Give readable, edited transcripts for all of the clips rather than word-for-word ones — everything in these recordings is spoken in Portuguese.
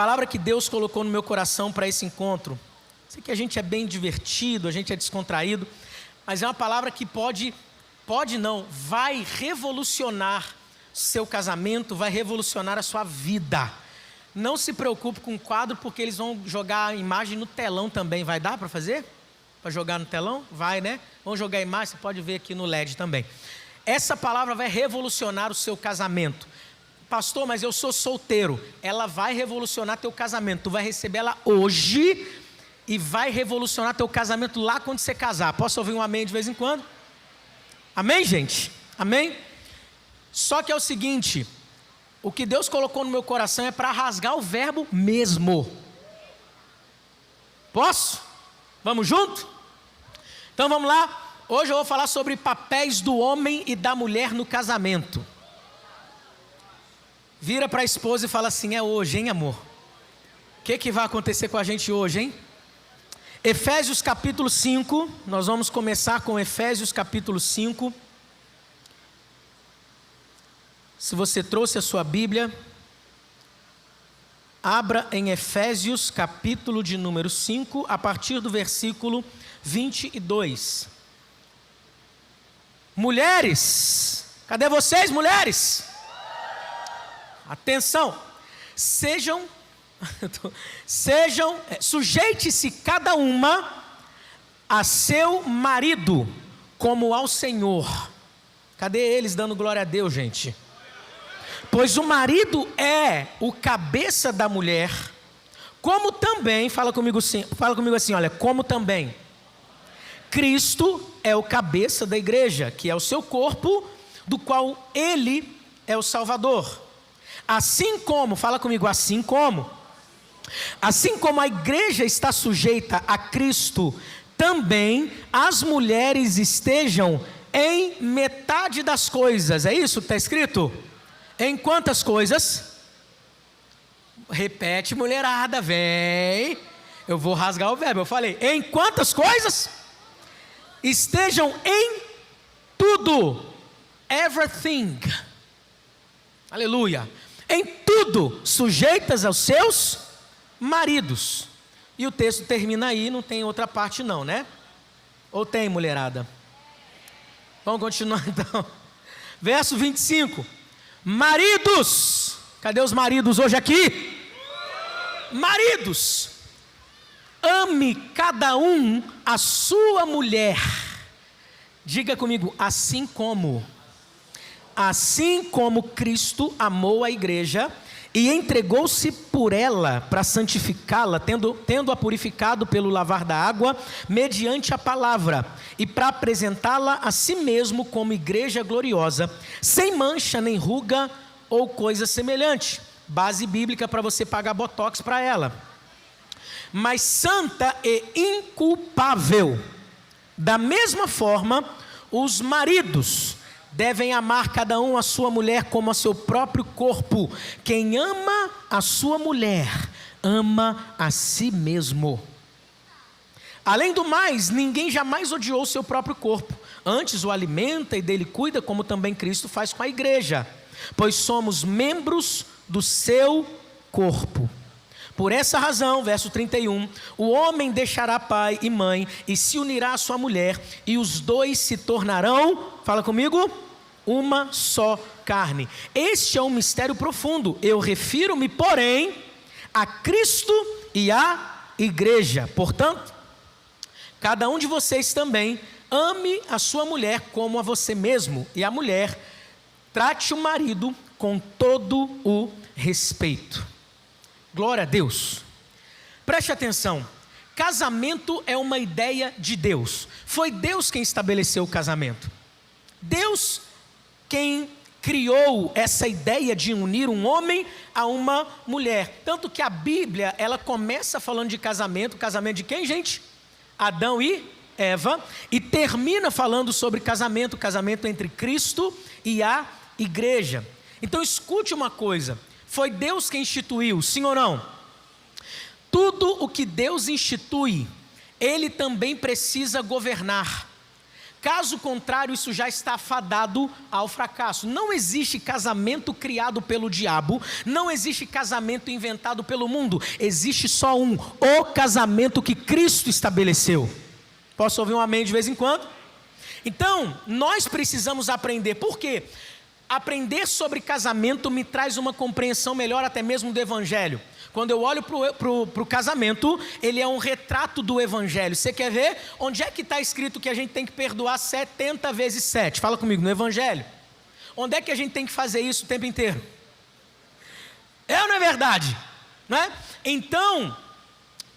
palavra que Deus colocou no meu coração para esse encontro, sei que a gente é bem divertido, a gente é descontraído, mas é uma palavra que vai revolucionar seu casamento, vai revolucionar a sua vida. Não se preocupe com o quadro, porque eles vão jogar a imagem no telão também. Vai dar para fazer? Para jogar no telão? Vai, né? Vão jogar a imagem, você pode ver aqui no LED também. Essa palavra vai revolucionar o seu casamento. Pastor, mas eu sou solteiro. Ela vai revolucionar teu casamento. Tu vai receber ela hoje e vai revolucionar teu casamento lá quando você casar. Posso ouvir um amém de vez em quando? Amém, gente? Amém? Só que é o seguinte, o que Deus colocou no meu coração é para rasgar o verbo mesmo. Posso? Vamos junto? Então vamos lá. Hoje eu vou falar sobre papéis do homem e da mulher no casamento. Vira para a esposa e fala assim: é hoje, hein, amor? O que vai acontecer com a gente hoje, hein? Efésios capítulo 5, nós vamos começar com Efésios capítulo 5. Se você trouxe a sua Bíblia, abra em Efésios capítulo de número 5, a partir do versículo 22. Mulheres, cadê vocês, mulheres? Atenção, sujeite-se cada uma a seu marido, como ao Senhor. Cadê eles dando glória a Deus, gente? Pois o marido é o cabeça da mulher, como também, fala comigo assim, olha, como também Cristo é o cabeça da igreja, que é o seu corpo, do qual ele é o Salvador. Assim como, fala comigo, assim como a igreja está sujeita a Cristo, também as mulheres estejam em metade das coisas. É isso que está escrito? Em quantas coisas? Repete, mulherada, vem. Eu vou rasgar o verbo. Eu falei, em quantas coisas? Estejam em tudo. Everything. Aleluia. Em tudo, sujeitas aos seus maridos. E o texto termina aí, não tem outra parte não, né? Ou tem, mulherada? Vamos continuar então. Verso 25. Maridos, cadê os maridos hoje aqui? Maridos, ame cada um a sua mulher. Diga comigo, assim como Cristo amou a igreja e entregou-se por ela para santificá-la, tendo-a purificado pelo lavar da água, mediante a palavra, e para apresentá-la a si mesmo como igreja gloriosa, sem mancha nem ruga ou coisa semelhante. Base bíblica para você pagar botox para ela. Mas santa e inculpável. Da mesma forma, os maridos devem amar cada um a sua mulher como a seu próprio corpo. Quem ama a sua mulher, ama a si mesmo. Além do mais, ninguém jamais odiou seu próprio corpo. Antes o alimenta e dele cuida, como também Cristo faz com a igreja. Pois somos membros do seu corpo. Por essa razão, verso 31, o homem deixará pai e mãe e se unirá à sua mulher, e os dois se tornarão, fala comigo, uma só carne. Este é um mistério profundo. Eu refiro-me, porém, a Cristo e à igreja. Portanto, cada um de vocês também ame a sua mulher como a você mesmo, e a mulher trate o marido com todo o respeito. Glória a Deus. Preste atenção, casamento é uma ideia de Deus. Foi Deus quem estabeleceu o casamento. Deus quem criou essa ideia de unir um homem a uma mulher. Tanto que a Bíblia, ela começa falando de casamento. Casamento de quem, gente? Adão e Eva. E termina falando sobre casamento entre Cristo e a igreja. Então escute uma coisa. Foi Deus quem instituiu, sim ou não? Tudo o que Deus institui, Ele também precisa governar. Caso contrário, isso já está fadado ao fracasso. Não existe casamento criado pelo diabo, não existe casamento inventado pelo mundo. Existe só um, o casamento que Cristo estabeleceu. Posso ouvir um amém de vez em quando? Então, nós precisamos aprender. Por quê? Aprender sobre casamento me traz uma compreensão melhor até mesmo do Evangelho. Quando eu olho para o casamento, ele é um retrato do Evangelho. Você quer ver? Onde é que está escrito que a gente tem que perdoar 70 vezes 7? Fala comigo, no Evangelho. Onde é que a gente tem que fazer isso o tempo inteiro? É ou não é verdade? Não é? Então,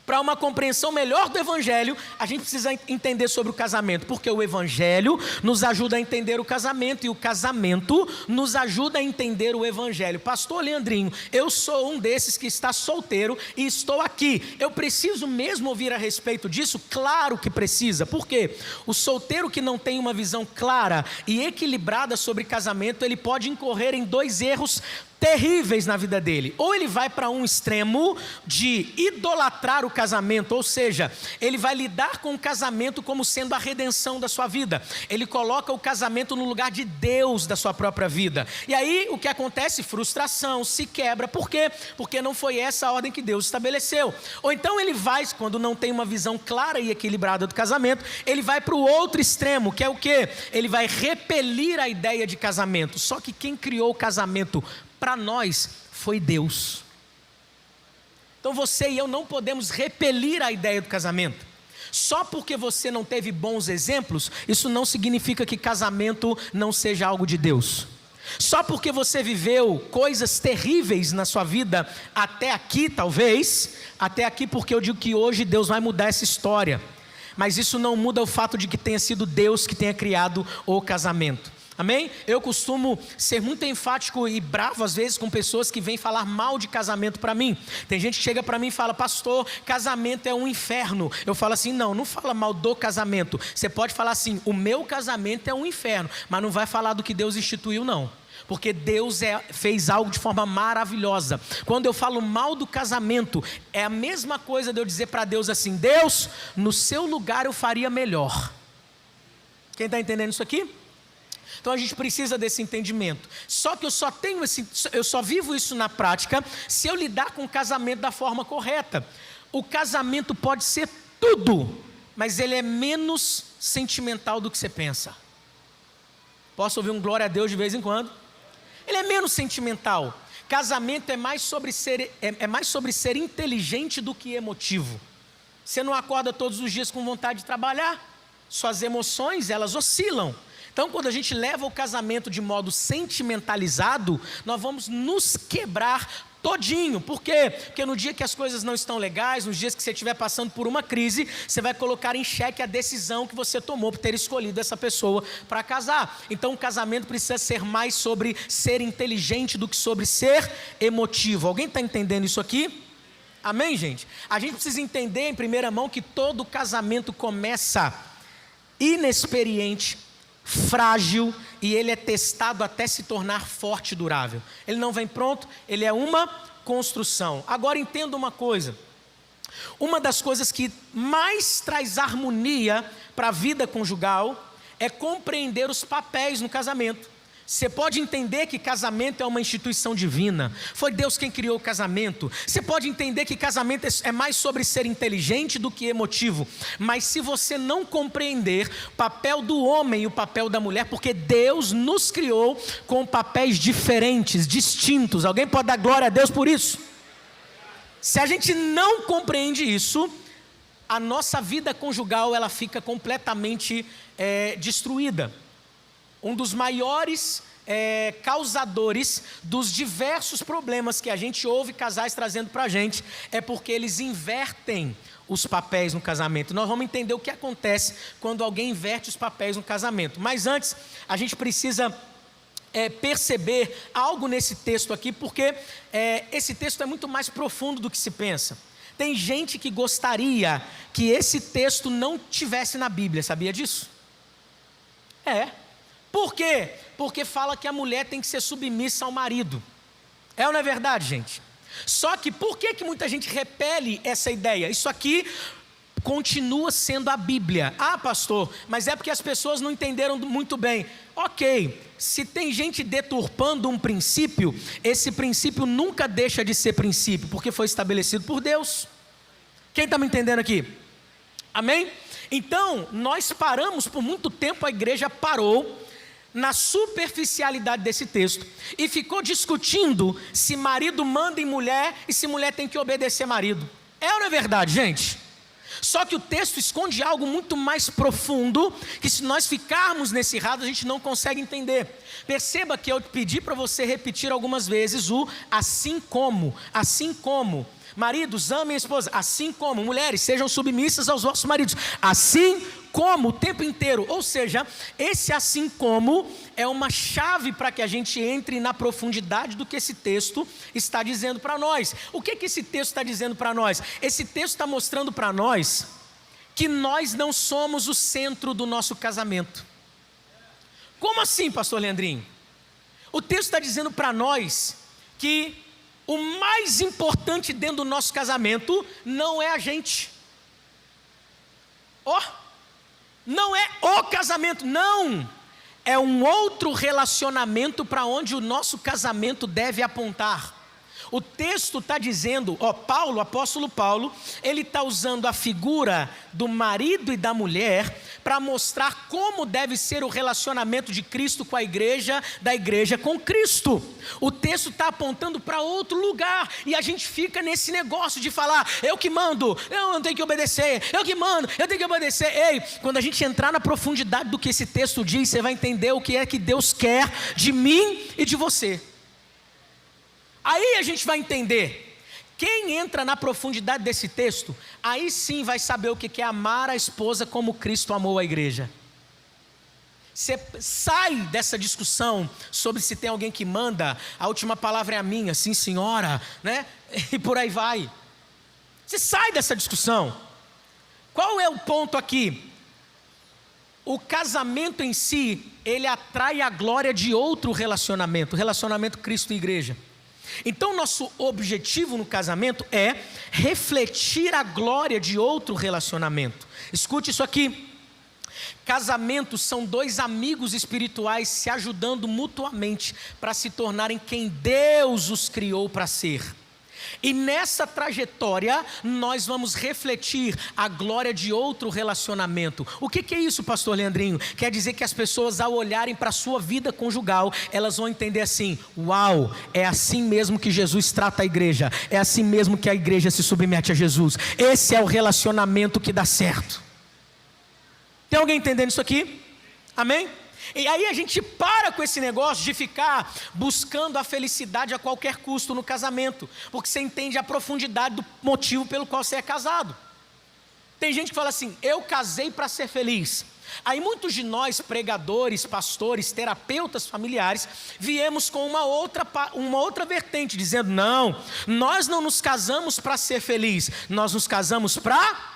para uma compreensão melhor do Evangelho, a gente precisa entender sobre o casamento, porque o Evangelho nos ajuda a entender o casamento, e o casamento nos ajuda a entender o Evangelho. Pastor Leandrinho, eu sou um desses que está solteiro e estou aqui. Eu preciso mesmo ouvir a respeito disso? Claro que precisa. Por quê? O solteiro que não tem uma visão clara e equilibrada sobre casamento, ele pode incorrer em 2 erros terríveis na vida dele. Ou ele vai para um extremo de idolatrar o casamento, ou seja, ele vai lidar com o casamento como sendo a redenção da sua vida. Ele coloca o casamento no lugar de Deus da sua própria vida. E aí o que acontece? Frustração, se quebra. Por quê? Porque não foi essa a ordem que Deus estabeleceu. Ou então ele vai, quando não tem uma visão clara e equilibrada do casamento, ele vai para o outro extremo, que é o quê? Ele vai repelir a ideia de casamento. Só que quem criou o casamento para nós foi Deus. Então você e eu não podemos repelir a ideia do casamento. Só porque você não teve bons exemplos, isso não significa que casamento não seja algo de Deus. Só porque você viveu coisas terríveis na sua vida até aqui, talvez, até aqui, porque eu digo que hoje Deus vai mudar essa história. Mas isso não muda o fato de que tenha sido Deus que tenha criado o casamento. Amém? Eu costumo ser muito enfático e bravo às vezes com pessoas que vêm falar mal de casamento para mim. Tem gente que chega para mim e fala: pastor, casamento é um inferno. Eu falo assim: não fala mal do casamento. Você pode falar assim: o meu casamento é um inferno, mas não vai falar do que Deus instituiu, não. Porque Deus fez algo de forma maravilhosa. Quando eu falo mal do casamento, é a mesma coisa de eu dizer para Deus assim: Deus, no seu lugar eu faria melhor. Quem está entendendo isso aqui? Então a gente precisa desse entendimento. Só que eu só vivo isso na prática se eu lidar com o casamento da forma correta. O casamento pode ser tudo, mas ele é menos sentimental do que você pensa. Posso ouvir um glória a Deus de vez em quando? Ele é menos sentimental. Casamento é mais sobre ser inteligente do que emotivo. Você não acorda todos os dias com vontade de trabalhar. Suas emoções, elas oscilam. Então, quando a gente leva o casamento de modo sentimentalizado, nós vamos nos quebrar todinho. Por quê? Porque no dia que as coisas não estão legais, nos dias que você estiver passando por uma crise, você vai colocar em xeque a decisão que você tomou por ter escolhido essa pessoa para casar. Então, o casamento precisa ser mais sobre ser inteligente do que sobre ser emotivo. Alguém está entendendo isso aqui? Amém, gente? A gente precisa entender em primeira mão que todo casamento começa inexperiente, frágil, e ele é testado até se tornar forte e durável. Ele não vem pronto, ele é uma construção. Agora entenda uma coisa: uma das coisas que mais traz harmonia para a vida conjugal é compreender os papéis no casamento. Você pode entender que casamento é uma instituição divina, foi Deus quem criou o casamento. Você pode entender que casamento é mais sobre ser inteligente do que emotivo. Mas se você não compreender o papel do homem e o papel da mulher, porque Deus nos criou com papéis diferentes, distintos. Alguém pode dar glória a Deus por isso? Se a gente não compreende isso, a nossa vida conjugal ela fica completamente destruída. Um dos maiores causadores dos diversos problemas que a gente ouve casais trazendo para a gente é porque eles invertem os papéis no casamento. Nós vamos entender o que acontece quando alguém inverte os papéis no casamento. Mas antes, a gente precisa perceber algo nesse texto aqui, porque esse texto é muito mais profundo do que se pensa. Tem gente que gostaria que esse texto não tivesse na Bíblia, sabia disso? Por quê? Porque fala que a mulher tem que ser submissa ao marido. É ou não é verdade, gente? Só que por que muita gente repele essa ideia? Isso aqui continua sendo a Bíblia. Ah, pastor, mas é porque as pessoas não entenderam muito bem. Ok, se tem gente deturpando um princípio, esse princípio nunca deixa de ser princípio, porque foi estabelecido por Deus. Quem está me entendendo aqui? Amém? Então, nós paramos por muito tempo, a igreja parou na superficialidade desse texto e ficou discutindo se marido manda em mulher e se mulher tem que obedecer marido. É ou não é verdade, gente? Só que o texto esconde algo muito mais profundo, que se nós ficarmos nesse errado, a gente não consegue entender. Perceba que eu pedi para você repetir algumas vezes o assim como, assim como. Maridos, amem a esposa, assim como. Mulheres, sejam submissas aos vossos maridos, assim como, o tempo inteiro. Ou seja, esse assim como é uma chave para que a gente entre na profundidade do que esse texto está dizendo para nós. O que esse texto está dizendo para nós? Esse texto está mostrando para nós que nós não somos o centro do nosso casamento. Como assim, pastor Leandrinho? O texto está dizendo para nós que o mais importante dentro do nosso casamento não é a gente. Não é o casamento, não. É um outro relacionamento para onde o nosso casamento deve apontar. O texto está dizendo, Paulo, apóstolo Paulo, ele está usando a figura do marido e da mulher para mostrar como deve ser o relacionamento de Cristo com a igreja, da igreja com Cristo. O texto está apontando para outro lugar e a gente fica nesse negócio de falar, eu que mando, eu não tenho que obedecer, eu que mando, eu tenho que obedecer. Ei, quando a gente entrar na profundidade do que esse texto diz, você vai entender o que é que Deus quer de mim e de você. Aí a gente vai entender. Quem entra na profundidade desse texto, aí sim vai saber o que é amar a esposa como Cristo amou a igreja. Você sai dessa discussão sobre se tem alguém que manda, a última palavra é a minha, sim senhora, né? E por aí vai. Você sai dessa discussão. Qual é o ponto aqui? O casamento em si, ele atrai a glória de outro relacionamento, o relacionamento Cristo e igreja. Então nosso objetivo no casamento é refletir a glória de outro relacionamento. Escute isso aqui. Casamentos são dois amigos espirituais se ajudando mutuamente para se tornarem quem Deus os criou para ser. E nessa trajetória nós vamos refletir a glória de outro relacionamento. O que é isso, pastor Leandrinho? Quer dizer que as pessoas, ao olharem para a sua vida conjugal, elas vão entender assim: uau, é assim mesmo que Jesus trata a igreja, é assim mesmo que a igreja se submete a Jesus. Esse é o relacionamento que dá certo. Tem alguém entendendo isso aqui? Amém? E aí a gente para com esse negócio de ficar buscando a felicidade a qualquer custo no casamento, porque você entende a profundidade do motivo pelo qual você é casado. Tem gente que fala assim: eu casei para ser feliz. Aí muitos de nós, pregadores, pastores, terapeutas familiares, viemos com uma outra vertente, dizendo: não, nós não nos casamos para ser feliz, nós nos casamos para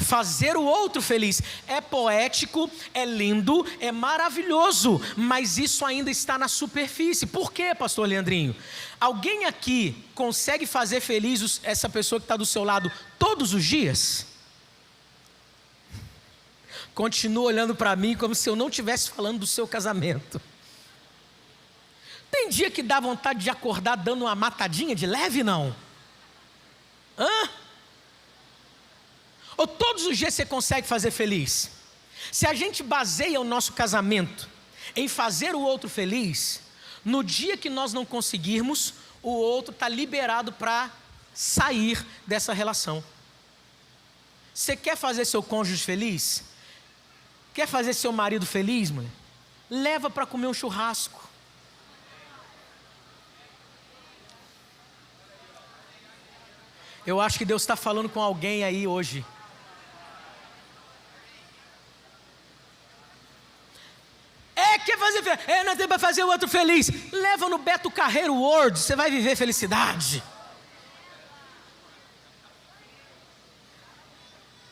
fazer o outro feliz. É poético, é lindo, é maravilhoso, mas isso ainda está na superfície. Por quê, pastor Leandrinho? Alguém aqui consegue fazer feliz essa pessoa que está do seu lado todos os dias? Continua olhando para mim como se eu não estivesse falando do seu casamento. Tem dia que dá vontade de acordar dando uma matadinha de leve, não? Ou todos os dias você consegue fazer feliz? Se a gente baseia o nosso casamento em fazer o outro feliz, no dia que nós não conseguirmos, o outro está liberado para sair dessa relação. Você quer fazer seu cônjuge feliz? Quer fazer seu marido feliz, mulher? Leva para comer um churrasco. Eu acho que Deus está falando com alguém aí hoje. Quer fazer feliz? Nós temos para fazer o outro feliz. Leva no Beto Carreiro World, você vai viver felicidade.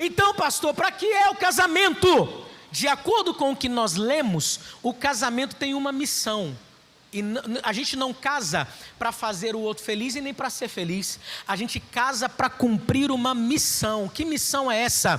Então, pastor, para que é o casamento? De acordo com o que nós lemos, o casamento tem uma missão. E a gente não casa para fazer o outro feliz e nem para ser feliz. A gente casa para cumprir uma missão. Que missão é essa?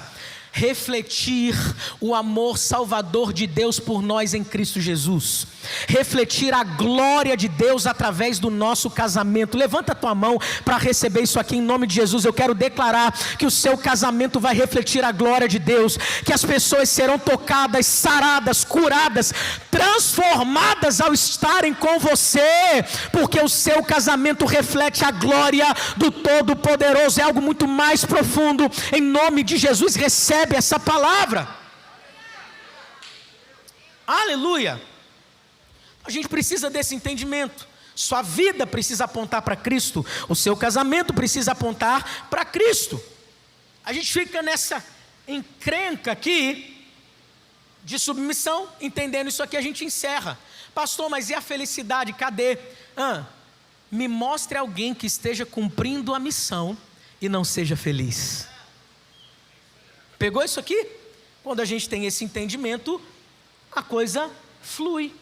Refletir o amor salvador de Deus por nós em Cristo Jesus. Refletir a glória de Deus através do nosso casamento. Levanta a tua mão para receber isso aqui em nome de Jesus. Eu quero declarar que o seu casamento vai refletir a glória de Deus, que as pessoas serão tocadas, saradas, curadas, transformadas ao estarem com você, porque o seu casamento reflete a glória do Todo-Poderoso. É algo muito mais profundo. Em nome de Jesus, recebe essa palavra. Aleluia. A gente precisa desse entendimento. Sua vida precisa apontar para Cristo. O seu casamento precisa apontar para Cristo. A gente fica nessa encrenca aqui de submissão. Entendendo isso aqui, a gente encerra. Pastor, mas e a felicidade? Cadê? Me mostre alguém que esteja cumprindo a missão e não seja feliz. Pegou isso aqui? Quando a gente tem esse entendimento, a coisa flui.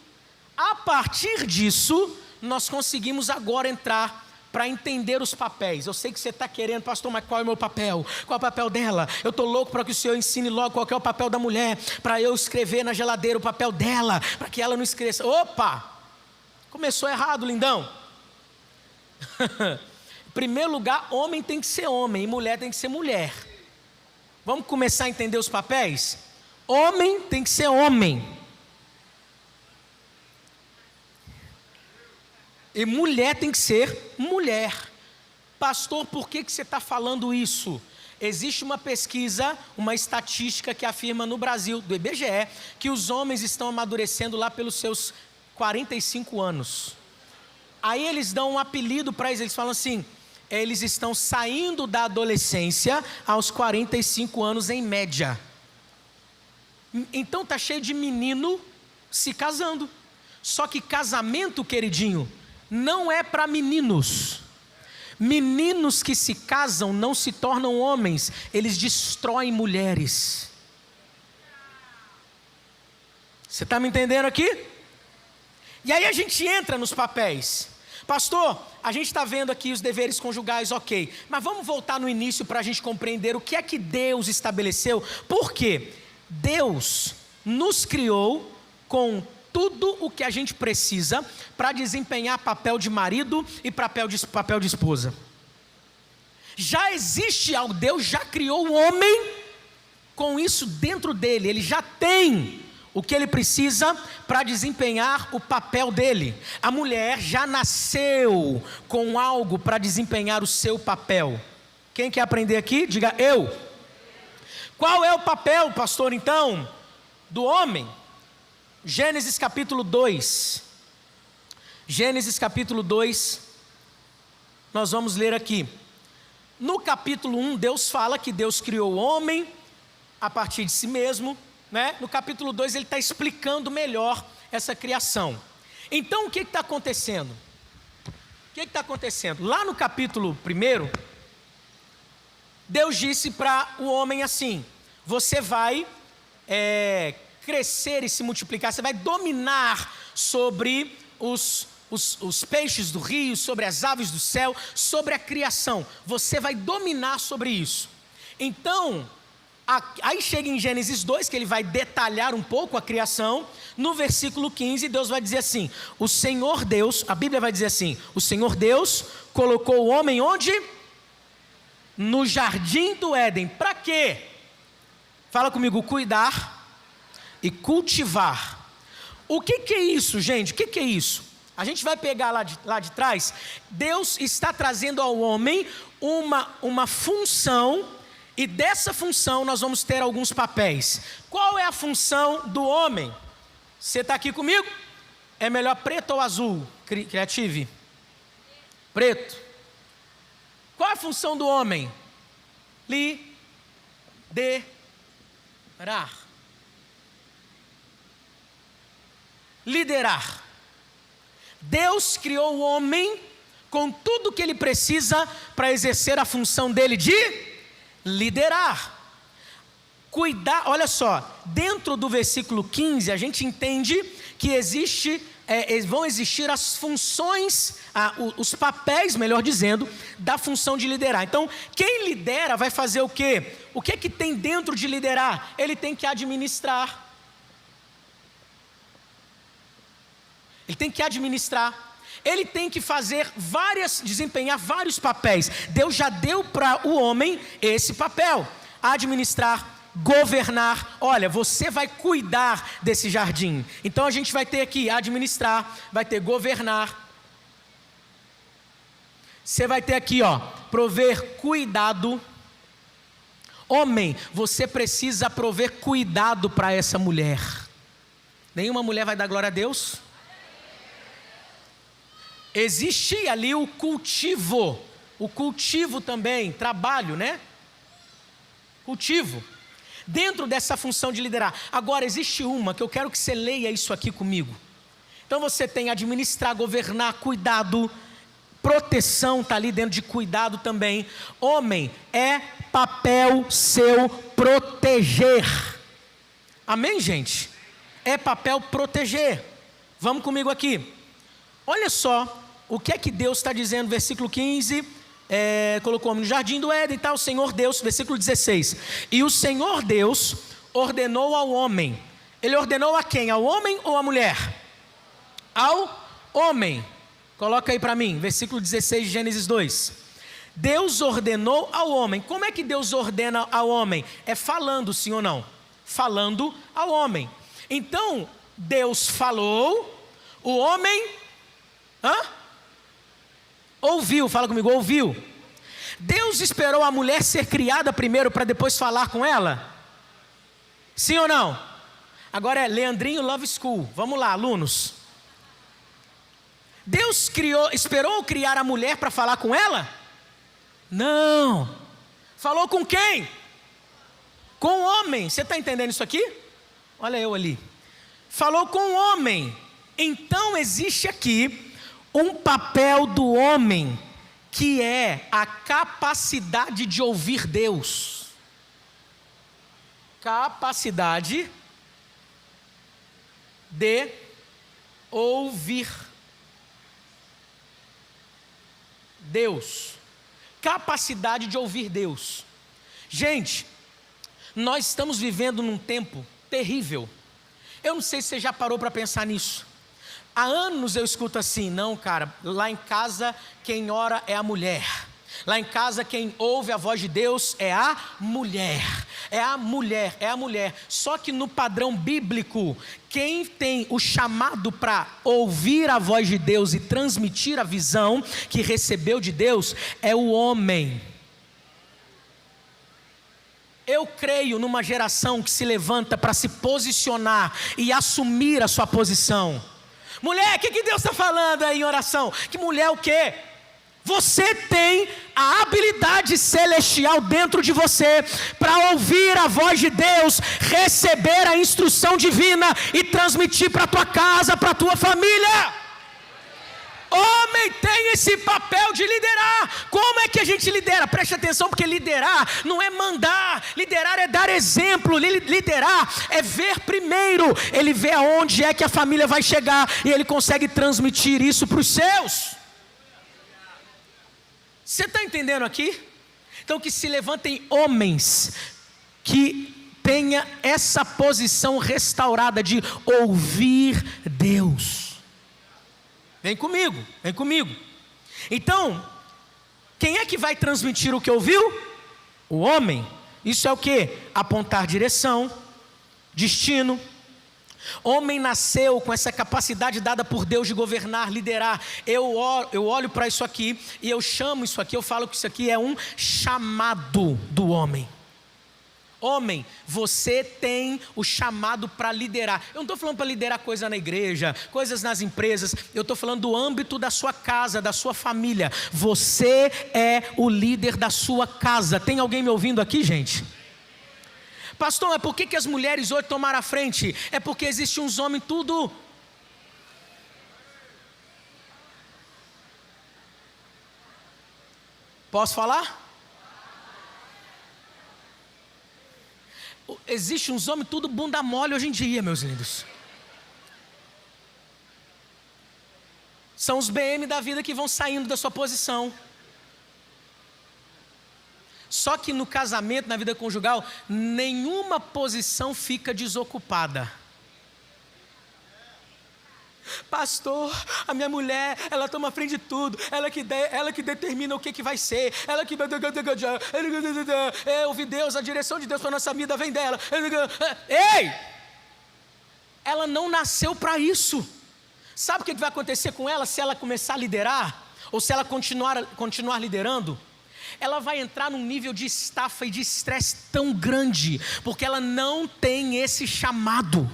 A partir disso, nós conseguimos agora entrar para entender os papéis. Eu sei que você está querendo, pastor, mas qual é o meu papel? Qual é o papel dela? Eu estou louco para que o Senhor ensine logo qual é o papel da mulher, para eu escrever na geladeira o papel dela, para que ela não esqueça. Opa! Começou errado, lindão. Em primeiro lugar, homem tem que ser homem e mulher tem que ser mulher. Vamos começar a entender os papéis? Homem tem que ser homem. E mulher tem que ser mulher. Pastor, por que você está falando isso? Existe uma pesquisa, uma estatística que afirma no Brasil, do IBGE, que os homens estão amadurecendo lá pelos seus 45 anos. Aí eles dão um apelido para eles falam assim: eles estão saindo da adolescência aos 45 anos em média. Então está cheio de menino se casando. Só que casamento, queridinho, não é para meninos. Meninos que se casam não se tornam homens, eles destroem mulheres. Você está me entendendo aqui? E aí a gente entra nos papéis. Pastor, a gente está vendo aqui os deveres conjugais, ok. Mas vamos voltar no início para a gente compreender o que é que Deus estabeleceu. Por quê? Deus nos criou com tudo o que a gente precisa para desempenhar papel de marido e papel de esposa. Já existe algo, Deus já criou o homem com isso dentro dele. Ele já tem o que ele precisa para desempenhar o papel dele. A mulher já nasceu com algo para desempenhar o seu papel. Quem quer aprender aqui? Diga eu. Qual é o papel, pastor, então, do homem? Gênesis capítulo 2. Gênesis capítulo 2. Nós vamos ler aqui. No capítulo 1, Deus fala que Deus criou o homem a partir de si mesmo. No capítulo 2 ele está explicando melhor essa criação. Então o que está acontecendo? O que está acontecendo? Lá no capítulo 1, Deus disse para o homem assim: você vai crescer e se multiplicar, você vai dominar sobre os peixes do rio, sobre as aves do céu, sobre a criação, você vai dominar sobre isso. Então, aí chega em Gênesis 2, que ele vai detalhar um pouco a criação. No versículo 15, Deus vai dizer assim: o Senhor Deus, a Bíblia vai dizer assim: o Senhor Deus colocou o homem onde? No jardim do Éden. Para quê? Fala comigo: cuidar e cultivar. O que é isso, gente? O que é isso? A gente vai pegar lá de trás. Deus está trazendo ao homem uma função. E dessa função nós vamos ter alguns papéis. Qual é a função do homem? Você está aqui comigo? É melhor preto ou azul? Criative? Preto. Qual é a função do homem? Liderar. Deus criou o homem com tudo que ele precisa para exercer a função dele de liderar, cuidar. Olha só, dentro do versículo 15 a gente entende que existe vão existir as funções, os papéis, melhor dizendo, da função de liderar. Então, quem lidera vai fazer o quê? O que é que tem dentro de liderar? Ele tem que administrar. Ele tem que administrar. Ele tem que desempenhar vários papéis. Deus já deu para o homem esse papel: administrar, governar. Olha, você vai cuidar desse jardim. Então a gente vai ter aqui administrar, vai ter governar. Você vai ter aqui, prover cuidado. Homem, você precisa prover cuidado para essa mulher. Nenhuma mulher vai dar glória a Deus? Existe ali o cultivo também, trabalho, né? Cultivo, dentro dessa função de liderar. Agora, existe uma que eu quero que você leia isso aqui comigo. Então você tem administrar, governar, cuidado, proteção está ali dentro de cuidado também. Homem, é papel seu proteger. Amém, gente? É papel proteger. Vamos comigo aqui. Olha só o que é que Deus está dizendo, versículo 15, colocou o homem no jardim do Éden e tal, o Senhor Deus, versículo 16, e o Senhor Deus ordenou ao homem. Ele ordenou a quem? Ao homem ou à mulher? Ao homem. Coloca aí para mim, versículo 16 de Gênesis 2. Deus ordenou ao homem. Como é que Deus ordena ao homem? É falando, sim ou não? Falando ao homem. Então, Deus falou, o homem ouviu. Fala comigo, ouviu. Deus esperou a mulher ser criada primeiro para depois falar com ela? Sim ou não? Agora é Leandrinho Love School. Vamos lá, alunos. Deus esperou criar a mulher para falar com ela? Não. Falou com quem? Com o homem. Você está entendendo isso aqui? Olha eu ali. Falou com o homem. Então existe aqui um papel do homem, que é a capacidade de ouvir Deus. Capacidade de ouvir Deus. Capacidade de ouvir Deus. Gente, nós estamos vivendo num tempo terrível. Eu não sei se você já parou para pensar nisso. Há anos eu escuto assim: não, cara, lá em casa quem ora é a mulher. Lá em casa quem ouve a voz de Deus é a mulher. É a mulher, é a mulher. Só que no padrão bíblico, quem tem o chamado para ouvir a voz de Deus e transmitir a visão que recebeu de Deus é o homem. Eu creio numa geração que se levanta para se posicionar e assumir a sua posição. Mulher, o que Deus está falando aí em oração? Que mulher o quê? Você tem a habilidade celestial dentro de você para ouvir a voz de Deus, receber a instrução divina e transmitir para a tua casa, para a tua família. Homem tem esse papel de liderar. Como é que a gente lidera? Preste atenção, porque liderar não é mandar, liderar é dar exemplo, liderar é ver primeiro. Ele vê aonde é que a família vai chegar e ele consegue transmitir isso para os seus. Você está entendendo aqui? Então que se levantem homens que tenha essa posição restaurada de ouvir Deus. Vem comigo, vem comigo. Então, quem é que vai transmitir o que ouviu? O homem. Isso é o que? Apontar direção, destino. Homem nasceu com essa capacidade dada por Deus de governar, liderar. Eu olho para isso aqui e eu chamo isso aqui, eu falo que isso aqui é um chamado do homem. Homem, você tem o chamado para liderar. Eu não estou falando para liderar coisa na igreja, coisas nas empresas. Eu estou falando do âmbito da sua casa, da sua família. Você é o líder da sua casa. Tem alguém me ouvindo aqui, gente? Pastor, mas por que as mulheres hoje tomaram a frente? É porque existem uns homens tudo... Posso falar? Existe uns homens tudo bunda mole hoje em dia, meus lindos. São os BM da vida que vão saindo da sua posição. Só que no casamento, na vida conjugal, nenhuma posição fica desocupada. Pastor, a minha mulher, ela toma frente de tudo, ela que determina o que vai ser, ela que ouve Deus, a direção de Deus para a nossa vida vem dela. Ei! Ela não nasceu para isso. Sabe o que vai acontecer com ela se ela começar a liderar? Ou se ela continuar liderando? Ela vai entrar num nível de estafa e de estresse tão grande, porque ela não tem esse chamado.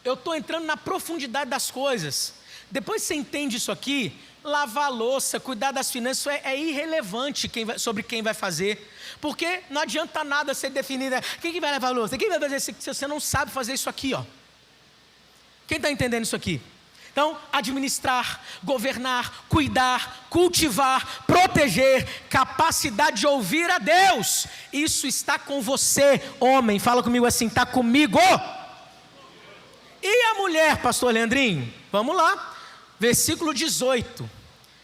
Eu estou entrando na profundidade das coisas. Depois que você entende isso aqui, lavar a louça, cuidar das finanças, isso é irrelevante sobre quem vai fazer. Porque não adianta nada você definir, né? Quem vai lavar a louça? Quem vai fazer isso se você não sabe fazer isso aqui, ó? Quem está entendendo isso aqui? Então, administrar, governar, cuidar, cultivar, proteger, capacidade de ouvir a Deus. Isso está com você, homem. Fala comigo assim, está comigo. E a mulher, pastor Leandrinho? Vamos lá, versículo 18.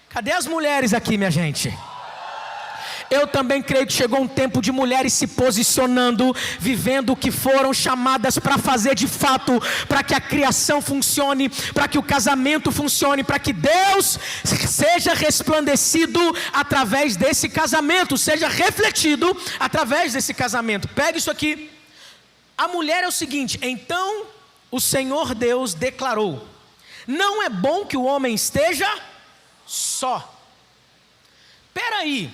Cadê as mulheres aqui, minha gente? Eu também creio que chegou um tempo de mulheres se posicionando, vivendo o que foram chamadas para fazer de fato, para que a criação funcione, para que o casamento funcione, para que Deus seja resplandecido através desse casamento, seja refletido através desse casamento. Pega isso aqui. A mulher é o seguinte: então o Senhor Deus declarou: não é bom que o homem esteja só. Espera aí,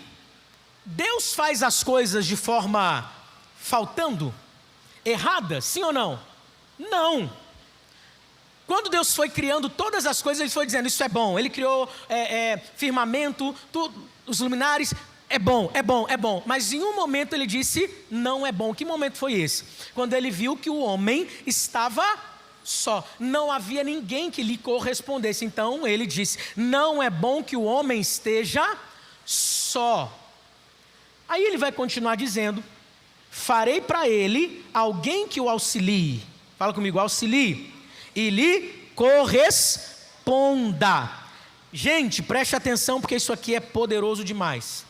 Deus faz as coisas de forma faltando? Errada? Sim ou não? Não. Quando Deus foi criando todas as coisas, Ele foi dizendo, isso é bom. Ele criou firmamento, os luminares, é bom, é bom, é bom. Mas em um momento Ele disse, não é bom. Que momento foi esse? Quando Ele viu que o homem estava só, não havia ninguém que lhe correspondesse. Então Ele disse, não é bom que o homem esteja só. Aí Ele vai continuar dizendo, farei para ele alguém que o auxilie. Fala comigo, auxilie. E lhe corresponda. Gente, preste atenção porque isso aqui é poderoso demais.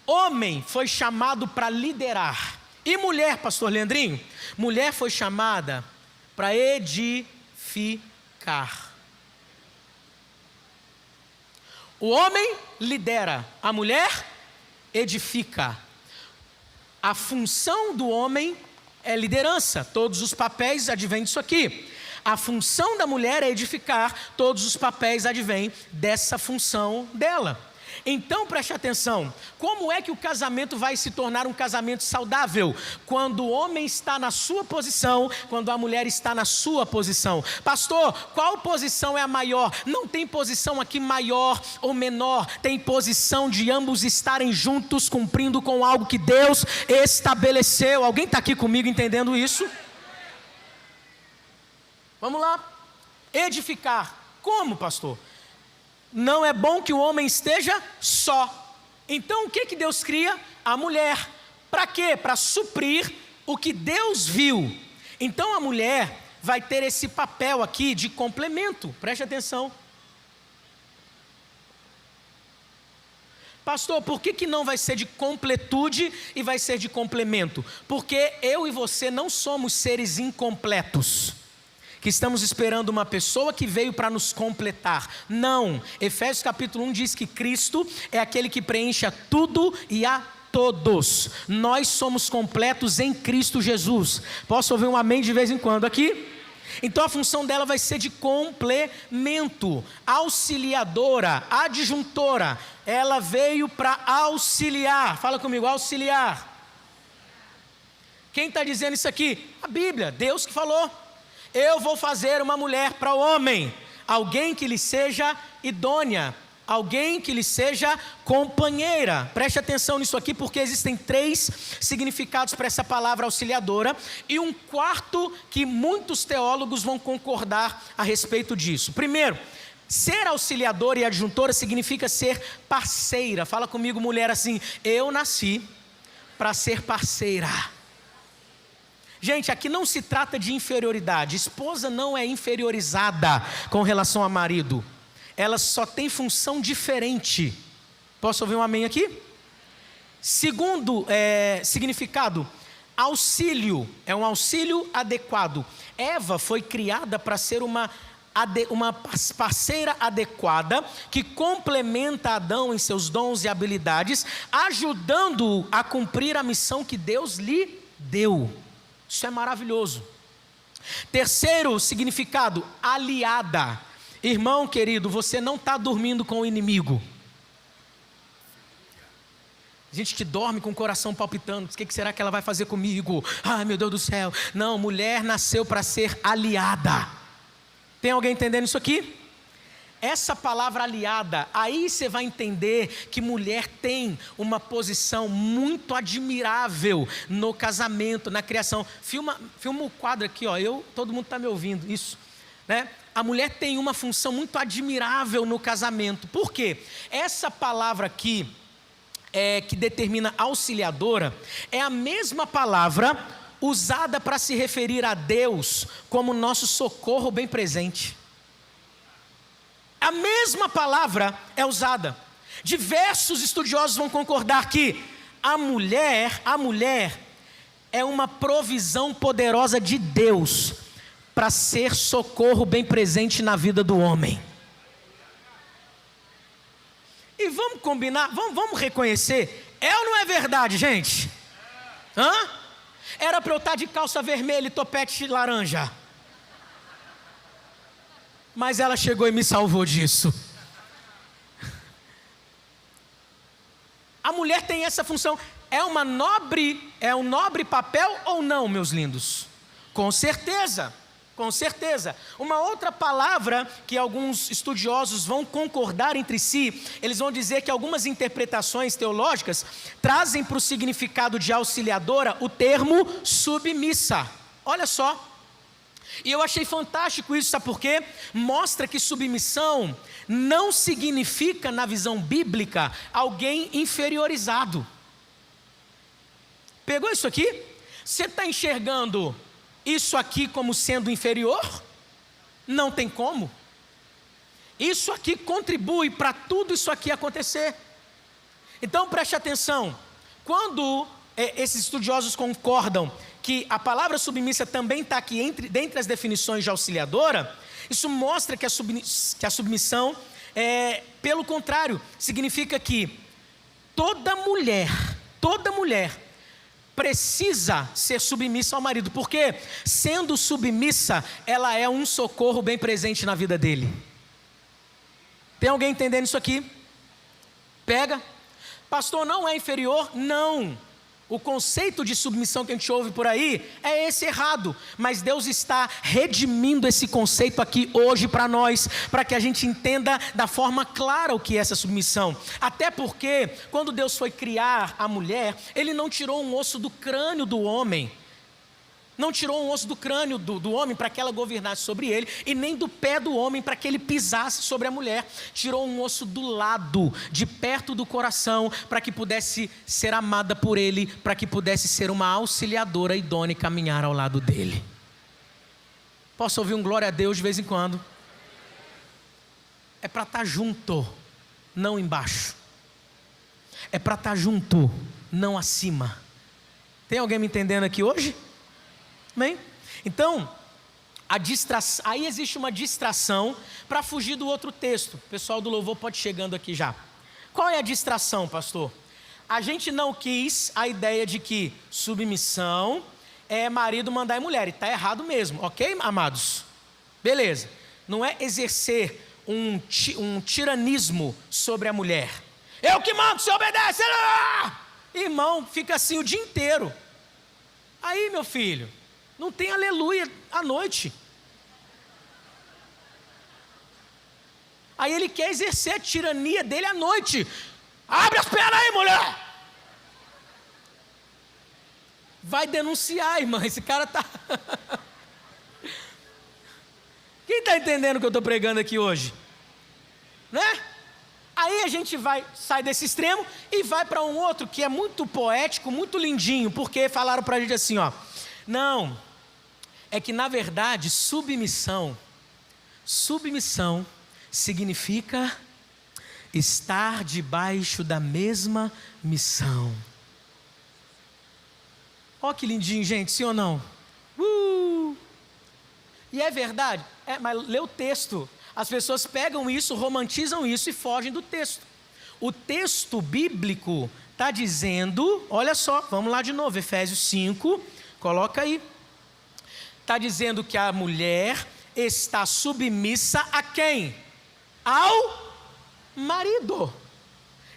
Homem foi chamado para liderar. E mulher, pastor Leandrinho? Mulher foi chamada para edificar. O homem lidera, a mulher edifica. A função do homem é liderança, todos os papéis advêm disso aqui. A função da mulher é edificar, todos os papéis advêm dessa função dela. Então preste atenção, como é que o casamento vai se tornar um casamento saudável? Quando o homem está na sua posição, quando a mulher está na sua posição. Pastor, qual posição é a maior? Não tem posição aqui maior ou menor, tem posição de ambos estarem juntos, cumprindo com algo que Deus estabeleceu. Alguém está aqui comigo entendendo isso? Vamos lá, edificar. Como, pastor? Não é bom que o homem esteja só. Então o que Deus cria? A mulher. Para quê? Para suprir o que Deus viu. Então a mulher vai ter esse papel aqui de complemento. Preste atenção. Pastor, por que não vai ser de completude e vai ser de complemento? Porque eu e você não somos seres incompletos, que estamos esperando uma pessoa que veio para nos completar. Não, Efésios capítulo 1 diz que Cristo é aquele que preenche a tudo e a todos. Nós somos completos em Cristo Jesus. Posso ouvir um amém de vez em quando aqui? Então a função dela vai ser de complemento, auxiliadora, adjuntora. Ela veio para auxiliar. Fala comigo, auxiliar. Quem está dizendo isso aqui? A Bíblia, Deus que falou. Eu vou fazer uma mulher para o homem, alguém que lhe seja idônea, alguém que lhe seja companheira. Preste atenção nisso aqui, porque existem 3 significados para essa palavra auxiliadora, e um quarto que muitos teólogos vão concordar a respeito disso. Primeiro, ser auxiliadora e adjuntora significa ser parceira. Fala comigo, mulher, assim, eu nasci para ser parceira. Gente, aqui não se trata de inferioridade. Esposa não é inferiorizada com relação a marido. Ela só tem função diferente. Posso ouvir um amém aqui? Segundo significado, auxílio. É um auxílio adequado. Eva foi criada para ser uma parceira adequada, que complementa Adão em seus dons e habilidades, ajudando-o a cumprir a missão que Deus lhe deu. Isso é maravilhoso. Terceiro significado, aliada. Irmão querido, você não está dormindo com o inimigo. Gente que dorme com o coração palpitando, o que será que ela vai fazer comigo? Ai, meu Deus do céu. Não, mulher nasceu para ser aliada. Tem alguém entendendo isso aqui? Essa palavra aliada, aí você vai entender que mulher tem uma posição muito admirável no casamento, na criação. Filma o quadro aqui, ó. Todo mundo está me ouvindo, isso, né? A mulher tem uma função muito admirável no casamento. Por quê? Essa palavra aqui, que determina auxiliadora, é a mesma palavra usada para se referir a Deus como nosso socorro bem presente. A mesma palavra é usada. Diversos estudiosos vão concordar que a mulher é uma provisão poderosa de Deus para ser socorro bem presente na vida do homem. E vamos combinar, vamos reconhecer, ou não é verdade, gente? Era para eu estar de calça vermelha e topete laranja. Mas ela chegou e me salvou disso. A mulher tem essa função. É um nobre papel ou não, meus lindos? Com certeza. Com certeza. Uma outra palavra que alguns estudiosos vão concordar entre si, eles vão dizer que algumas interpretações teológicas trazem para o significado de auxiliadora o termo submissa. Olha só. E eu achei fantástico isso, sabe por quê? Mostra que submissão não significa, na visão bíblica, alguém inferiorizado. Pegou isso aqui? Você está enxergando isso aqui como sendo inferior? Não tem como. Isso aqui contribui para tudo isso aqui acontecer. Então preste atenção. Quando esses estudiosos concordam que a palavra submissa também está aqui dentre as definições de auxiliadora, isso mostra que a submissão, pelo contrário, significa que toda mulher precisa ser submissa ao marido, porque sendo submissa, ela é um socorro bem presente na vida dele. Tem alguém entendendo isso aqui? Pega. Pastor, não é inferior? Não. O conceito de submissão que a gente ouve por aí é esse errado, mas Deus está redimindo esse conceito aqui hoje para nós, para que a gente entenda da forma clara o que é essa submissão. Até porque quando Deus foi criar a mulher, Ele não tirou um osso do crânio do homem, não tirou um osso do crânio do homem para que ela governasse sobre ele, e nem do pé do homem para que ele pisasse sobre a mulher. Tirou um osso do lado, de perto do coração, para que pudesse ser amada por ele, para que pudesse ser uma auxiliadora idônea e caminhar ao lado dele. Posso ouvir um glória a Deus de vez em quando? É para estar junto, não embaixo. É para estar junto, não acima. Tem alguém me entendendo aqui hoje? Amém? Então, aí existe uma distração para fugir do outro texto. O pessoal do louvor pode ir chegando aqui já. Qual é a distração, pastor? A gente não quis a ideia de que submissão é marido mandar em mulher, e está errado mesmo, ok, amados? Beleza, não é exercer um tiranismo sobre a mulher. Eu que mando, você obedece! Irmão, fica assim o dia inteiro. Aí, meu filho, não tem aleluia à noite. Aí ele quer exercer a tirania dele à noite. Abre as pernas aí, mulher! Vai denunciar, irmã, esse cara tá... Quem está entendendo o que eu estou pregando aqui hoje? Né? Aí a gente sai desse extremo e vai para um outro que é muito poético, muito lindinho, porque falaram para a gente assim, ó. Não, é que na verdade submissão significa estar debaixo da mesma missão. Ó que lindinho, gente, sim ou não? E é verdade, mas lê o texto. As pessoas pegam isso, romantizam isso e fogem do texto. O texto bíblico está dizendo, olha só, vamos lá de novo, Efésios 5, coloca aí. Está dizendo que a mulher está submissa a quem? Ao marido.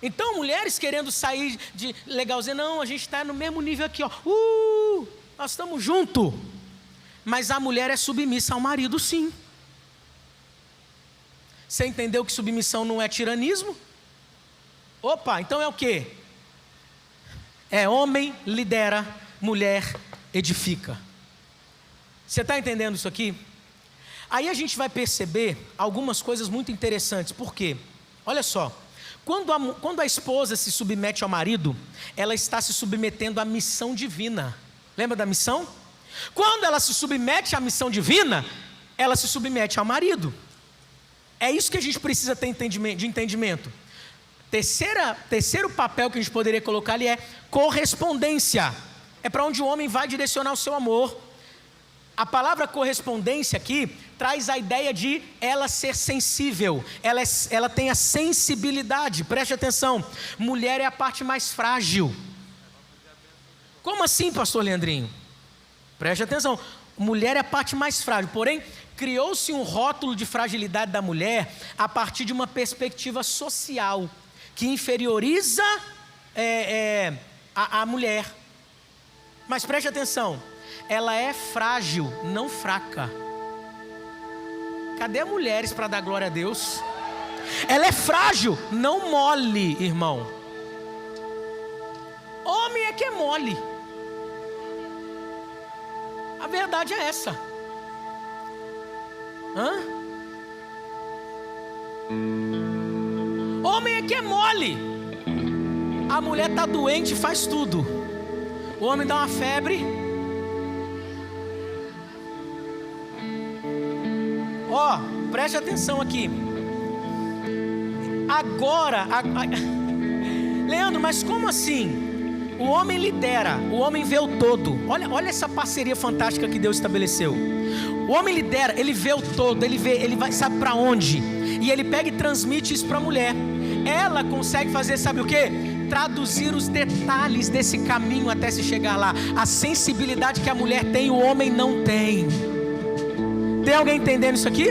Então, mulheres querendo sair de legalzinho, não, a gente está no mesmo nível aqui, ó. Nós estamos juntos. Mas a mulher é submissa ao marido, sim. Você entendeu que submissão não é tiranismo? Opa, então é o quê? É homem lidera, mulher edifica. Você está entendendo isso aqui? Aí a gente vai perceber algumas coisas muito interessantes. Por quê? Olha só. Quando a esposa se submete ao marido, ela está se submetendo à missão divina. Lembra da missão? Quando ela se submete à missão divina, ela se submete ao marido. É isso que a gente precisa ter de entendimento. Terceiro papel que a gente poderia colocar ali é correspondência. É para onde o homem vai direcionar o seu amor. A palavra correspondência aqui traz a ideia de ela ser sensível. Ela tem a sensibilidade. Preste atenção. Mulher é a parte mais frágil. Como assim, pastor Leandrinho? Preste atenção. Mulher é a parte mais frágil. Porém, criou-se um rótulo de fragilidade da mulher a partir de uma perspectiva social que inferioriza a mulher. Mas preste atenção. Ela é frágil, não fraca. Cadê mulheres para dar glória a Deus? Ela é frágil, não mole, irmão. Homem é que é mole. A verdade é essa. Homem é que é mole. A mulher está doente e faz tudo. O homem dá uma febre. Preste atenção aqui. Agora, Leandro, mas como assim? O homem lidera, o homem vê o todo. Olha essa parceria fantástica que Deus estabeleceu. O homem lidera, ele vê o todo, ele vai, sabe para onde? E ele pega e transmite isso para a mulher. Ela consegue fazer, sabe o quê? Traduzir os detalhes desse caminho até se chegar lá. A sensibilidade que a mulher tem, o homem não tem. Tem alguém entendendo isso aqui?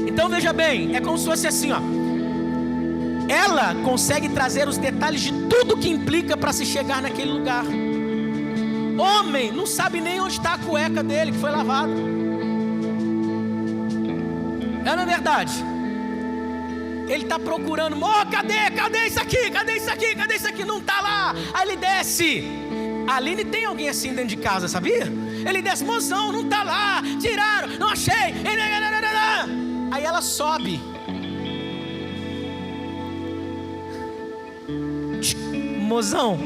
Então veja bem, é como se fosse assim, ó. Ela consegue trazer os detalhes de tudo que implica para se chegar naquele lugar. Homem não sabe nem onde está a cueca dele que foi lavada. Não é verdade? Ele está procurando, cadê isso aqui? Cadê isso aqui? Cadê isso aqui? Não está lá. Aí ele desce. A Aline tem alguém assim dentro de casa, sabia? Ele desce, mozão, não está lá. Tiraram, não achei. Aí ela sobe. Mozão,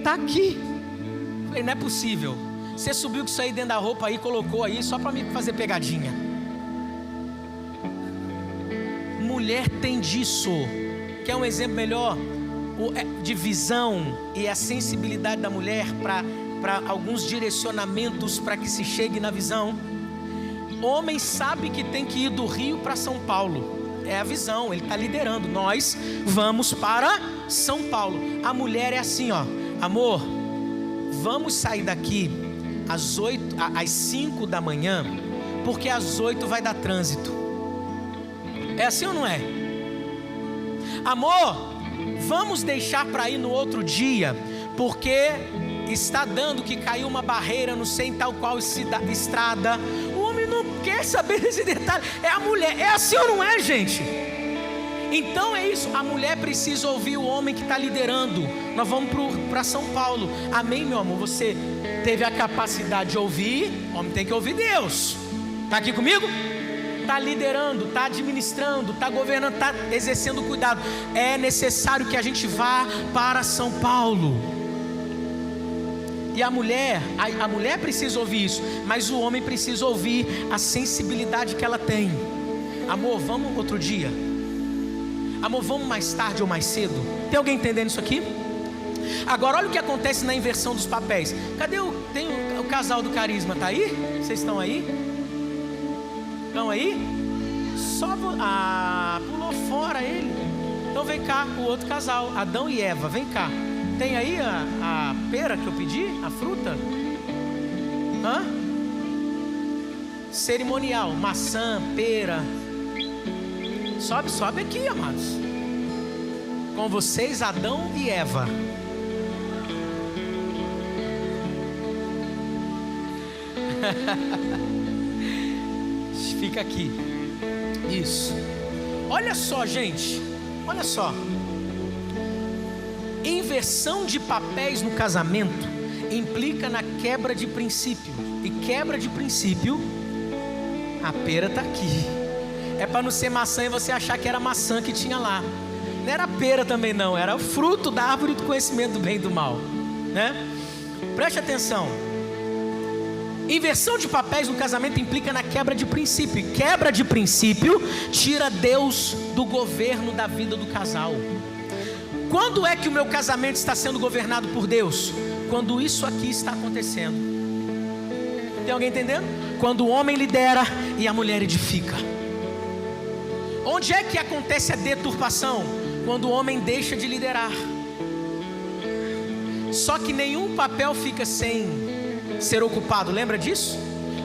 tá aqui. Falei, não é possível. Você subiu com isso aí dentro da roupa aí, colocou aí só para me fazer pegadinha. Mulher tem disso. Quer um exemplo melhor? De visão e a sensibilidade da mulher para alguns direcionamentos para que se chegue na visão. Homem sabe que tem que ir do Rio para São Paulo. É a visão, ele está liderando. Nós vamos para São Paulo. A mulher é assim, ó. Amor, vamos sair daqui às 5 da manhã, porque às 8 vai dar trânsito. É assim ou não é? Amor, vamos deixar para ir no outro dia, porque está dando que caiu uma barreira, não sei em tal qual estrada. O homem não quer saber desse detalhe. É a mulher, é assim ou não é, gente? Então é isso, a mulher precisa ouvir o homem que está liderando. Nós vamos para São Paulo. Amém, meu amor? Você teve a capacidade de ouvir. O homem tem que ouvir Deus. Está aqui comigo? Está liderando, está administrando, está governando, está exercendo cuidado. É necessário que a gente vá para São Paulo. E a mulher precisa ouvir isso, mas o homem precisa ouvir a sensibilidade que ela tem. Amor, vamos outro dia? Amor, vamos mais tarde ou mais cedo? Tem alguém entendendo isso aqui? Agora olha o que acontece na inversão dos papéis. Cadê o casal do carisma? Tá aí? Vocês estão aí? Estão aí? Pulou fora ele. Então vem cá, o outro casal, Adão e Eva, vem cá. Tem aí a pera que eu pedi? A fruta? Cerimonial, maçã, pera. Sobe aqui, amados. Com vocês, Adão e Eva. Fica aqui. Isso. Olha só, gente. Olha só. Inversão de papéis no casamento implica na quebra de princípio. E quebra de princípio, a pera está aqui. É para não ser maçã e você achar que era maçã que tinha lá. Não era pera também não, era o fruto da árvore do conhecimento do bem e do mal, né? Preste atenção. Inversão de papéis no casamento implica na quebra de princípio. E quebra de princípio tira Deus do governo da vida do casal. Quando é que o meu casamento está sendo governado por Deus? Quando isso aqui está acontecendo. Tem alguém entendendo? Quando o homem lidera e a mulher edifica. Onde é que acontece a deturpação? Quando o homem deixa de liderar. Só que nenhum papel fica sem ser ocupado, lembra disso?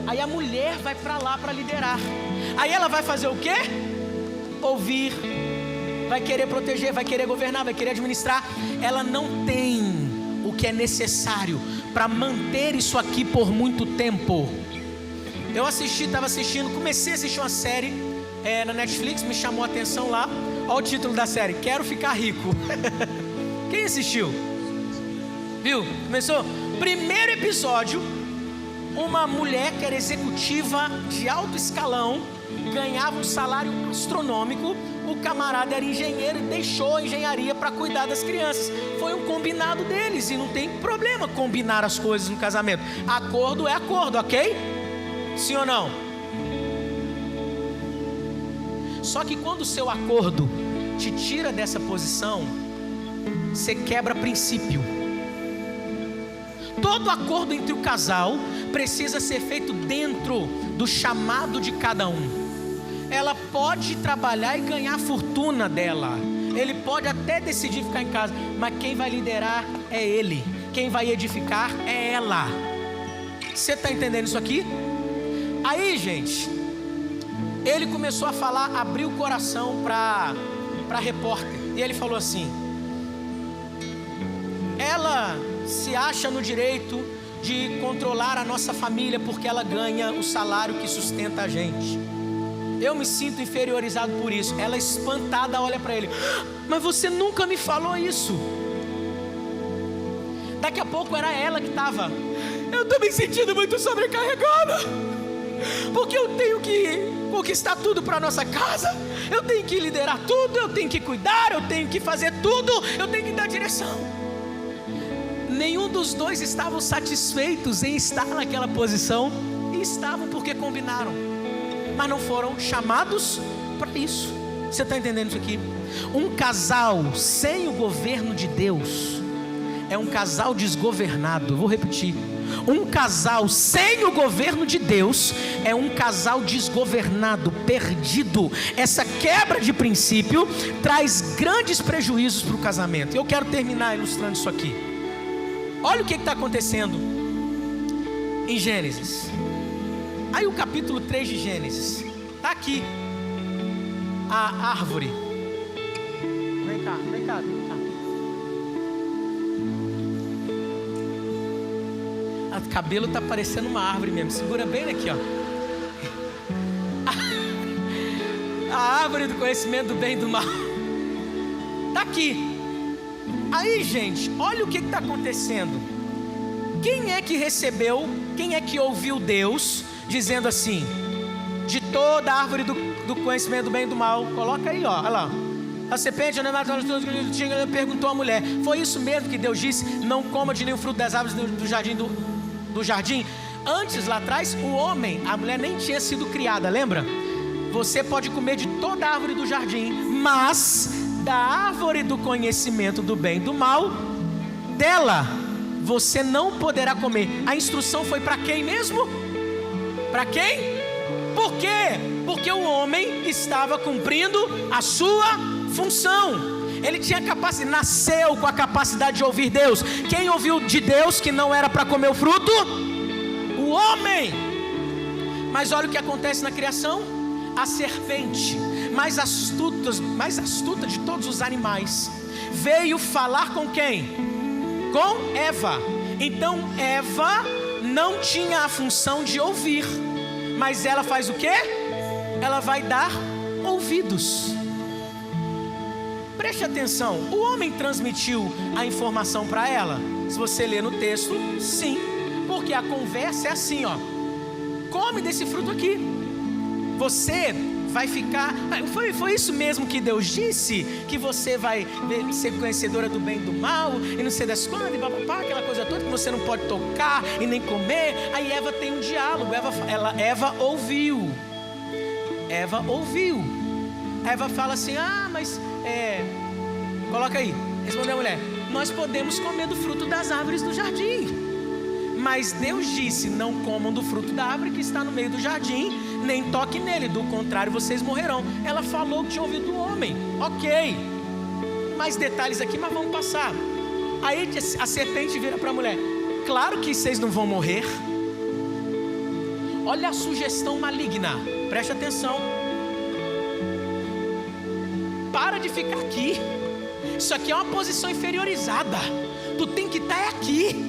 Aí a mulher vai para lá para liderar. Aí ela vai fazer o quê? Ouvir. Vai querer proteger, vai querer governar, vai querer administrar. Ela não tem o que é necessário para manter isso aqui por muito tempo. Eu estava assistindo, comecei a assistir uma série na Netflix, me chamou a atenção lá. Olha o título da série: Quero Ficar Rico. Quem assistiu? Viu? Começou? Primeiro episódio, uma mulher que era executiva de alto escalão, ganhava um salário astronômico. O camarada era engenheiro e deixou a engenharia para cuidar das crianças. Foi um combinado deles e não tem problema combinar as coisas no casamento. Acordo é acordo, ok? Sim ou não? Só que quando o seu acordo te tira dessa posição, você quebra princípio. Todo acordo entre o casal precisa ser feito dentro do chamado de cada um. Ela pode trabalhar e ganhar a fortuna dela. Ele pode até decidir ficar em casa, mas quem vai liderar é ele. Quem vai edificar é ela. Você está entendendo isso aqui? Aí, gente, ele começou a falar, abriu o coração para repórter. E ele falou assim: ela se acha no direito de controlar a nossa família porque ela ganha o salário que sustenta a gente. Eu me sinto inferiorizado por isso. Ela espantada olha para ele: mas você nunca me falou isso. Daqui a pouco era ela que estava: eu estou me sentindo muito sobrecarregada, porque eu tenho que conquistar tudo para nossa casa, eu tenho que liderar tudo, eu tenho que cuidar, eu tenho que fazer tudo, eu tenho que dar direção. Nenhum dos dois estavam satisfeitos em estar naquela posição. E estavam porque combinaram, mas não foram chamados para isso. Você está entendendo isso aqui? Um casal sem o governo de Deus é um casal desgovernado. Eu vou repetir: um casal sem o governo de Deus é um casal desgovernado, perdido. Essa quebra de princípio traz grandes prejuízos para o casamento. Eu quero terminar ilustrando isso aqui. Olha o que está acontecendo em Gênesis. Aí o capítulo 3 de Gênesis, está aqui a árvore. Vem cá, vem cá, vem cá. O cabelo está parecendo uma árvore mesmo. Segura bem aqui, ó. A árvore do conhecimento do bem e do mal está aqui. Aí, gente, olha o que está acontecendo. Quem é que recebeu, quem é que ouviu Deus dizendo assim: de toda a árvore do conhecimento do bem e do mal, coloca aí, ó, olha lá. A serpente, perguntou à mulher: foi isso mesmo que Deus disse? Não coma de nenhum fruto das árvores do jardim? Antes, lá atrás, o homem, a mulher nem tinha sido criada, lembra? Você pode comer de toda a árvore do jardim, mas da árvore do conhecimento do bem e do mal, dela você não poderá comer. A instrução foi para quem mesmo? Para quem? Por quê? Porque o homem estava cumprindo a sua função. Ele tinha capacidade, nasceu com a capacidade de ouvir Deus. Quem ouviu de Deus que não era para comer o fruto? O homem. Mas olha o que acontece na criação. A serpente, mais astuta de todos os animais, veio falar com quem? Com Eva. Então Eva não tinha a função de ouvir, mas ela faz o quê? Ela vai dar ouvidos. Preste atenção, o homem transmitiu a informação para ela? Se você ler no texto, sim, porque a conversa é assim, ó: come desse fruto aqui, você vai ficar... Foi isso mesmo que Deus disse? Que você vai ser conhecedora do bem e do mal, e não sei das quantas, e papapá, aquela coisa toda, que você não pode tocar e nem comer. Aí Eva tem um diálogo. Eva ouviu. Eva fala assim: mas coloca aí, respondeu a mulher: nós podemos comer do fruto das árvores do jardim. Mas Deus disse: não comam do fruto da árvore que está no meio do jardim, nem toquem nele, do contrário vocês morrerão. Ela falou que tinha ouvido do homem, ok, mais detalhes aqui, mas vamos passar. Aí a serpente vira para a mulher: claro que vocês não vão morrer. Olha a sugestão maligna, preste atenção. Para de ficar aqui, isso aqui é uma posição inferiorizada, tu tem que estar aqui.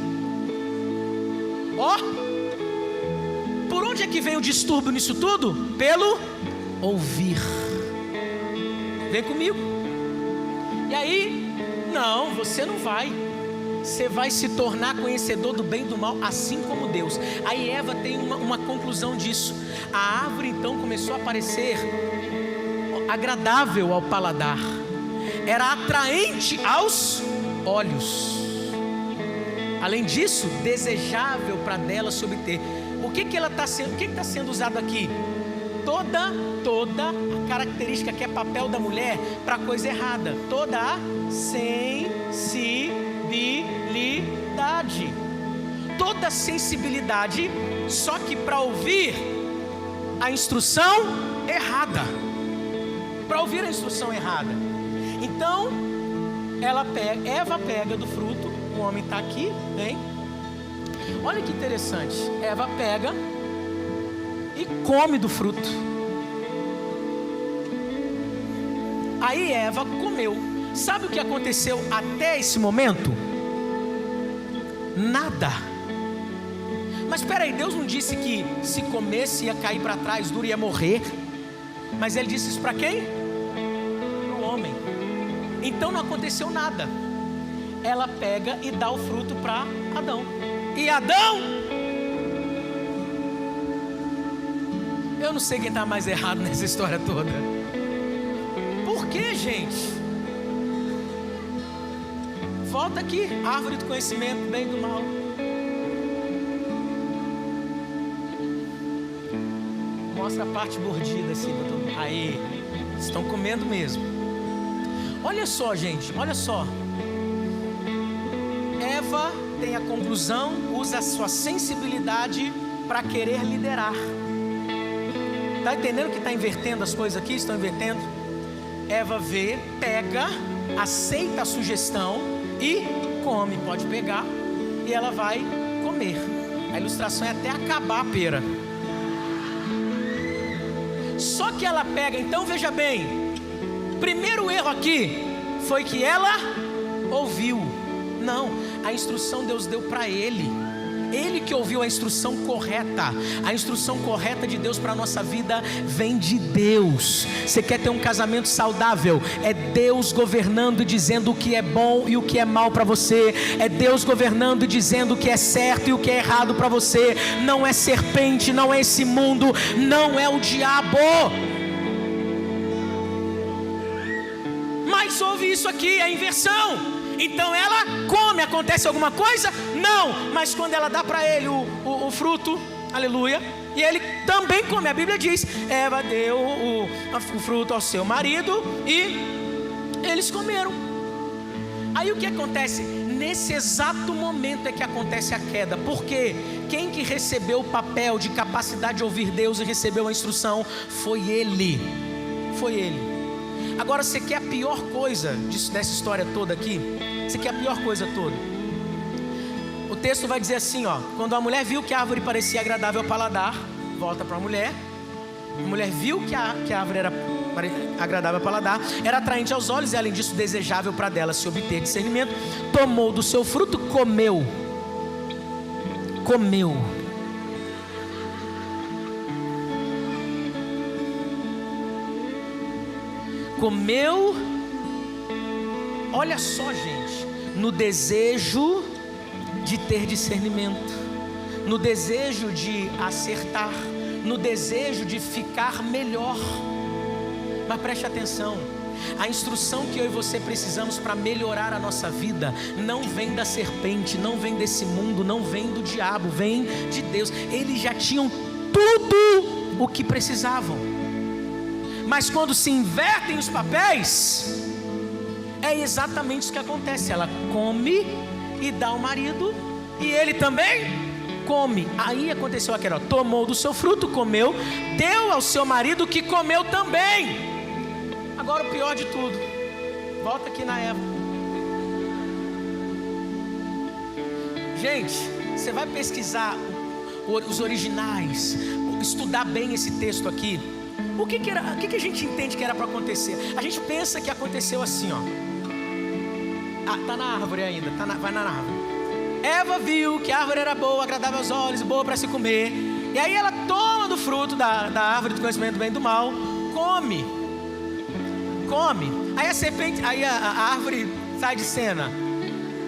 Por onde é que vem o distúrbio nisso tudo? Pelo ouvir. Vem comigo. E aí, não, você não vai. Você vai se tornar conhecedor do bem e do mal, assim como Deus. Aí Eva tem uma conclusão disso. A árvore então começou a parecer agradável ao paladar, era atraente aos olhos. Além disso, desejável para dela se obter. O que está sendo usado aqui? Toda a característica que é papel da mulher para coisa errada. Toda a sensibilidade. Toda a sensibilidade, só que para ouvir a instrução errada. Para ouvir a instrução errada. Então, Eva pega do fruto. O homem está aqui, hein? Olha que interessante. Eva pega e come do fruto. Aí Eva comeu. Sabe o que aconteceu até esse momento? Nada. Mas espera aí, Deus não disse que se comesse ia cair para trás, duro, ia morrer? Mas Ele disse isso para quem? Para o homem. Então não aconteceu nada. Ela pega e dá o fruto para Adão. E Adão, eu não sei quem está mais errado nessa história toda. Por que, gente? Volta aqui, árvore do conhecimento do bem e do mal. Mostra a parte mordida assim. Aí, estão comendo mesmo. Olha só, gente, olha só. Eva tem a conclusão, usa a sua sensibilidade para querer liderar. Está entendendo que está invertendo as coisas aqui? Estão invertendo? Eva vê, pega, aceita a sugestão e come. Pode pegar e ela vai comer. A ilustração é até acabar a pera. Só que ela pega, então veja bem, primeiro erro aqui foi que ela ouviu. Não, a instrução Deus deu para ele. Ele que ouviu a instrução correta. A instrução correta de Deus para a nossa vida vem de Deus. Você quer ter um casamento saudável? É Deus governando e dizendo o que é bom e o que é mal para você. É Deus governando e dizendo o que é certo e o que é errado para você. Não é serpente, não é esse mundo, não é o diabo. houve isso aqui, a inversão. Então ela come, acontece alguma coisa? Não, mas quando ela dá para ele o fruto, aleluia, e ele também come, a Bíblia diz, Eva deu o fruto ao seu marido e eles comeram. Aí o que acontece? Nesse exato momento é que acontece a queda, porque quem que recebeu o papel de capacidade de ouvir Deus e recebeu a instrução foi ele. Foi ele. Agora, você quer a pior coisa dessa história toda aqui? Você quer a pior coisa toda? O texto vai dizer assim, ó: quando a mulher viu que a árvore parecia agradável ao paladar, volta para a mulher viu que a árvore era agradável ao paladar, era atraente aos olhos e além disso desejável para dela se obter discernimento, tomou do seu fruto, comeu. Olha só, gente, no desejo de ter discernimento, no desejo de acertar, no desejo de ficar melhor. Mas preste atenção, a instrução que eu e você precisamos para melhorar a nossa vida não vem da serpente, não vem desse mundo, não vem do diabo, vem de Deus. Eles já tinham tudo o que precisavam, mas quando se invertem os papéis, é exatamente isso que acontece. Ela come e dá ao marido, e ele também come. Aí aconteceu aquilo, tomou do seu fruto, comeu, deu ao seu marido que comeu também. Agora o pior de tudo, volta aqui na Eva. Gente, você vai pesquisar os originais, estudar bem esse texto aqui. O que a gente entende que era para acontecer? A gente pensa que aconteceu assim, ó. Tá na árvore ainda, vai na árvore. Eva viu que a árvore era boa, agradável aos olhos, boa para se comer. E aí ela toma do fruto da árvore do conhecimento do bem e do mal, come. Aí a serpente, aí a árvore sai de cena.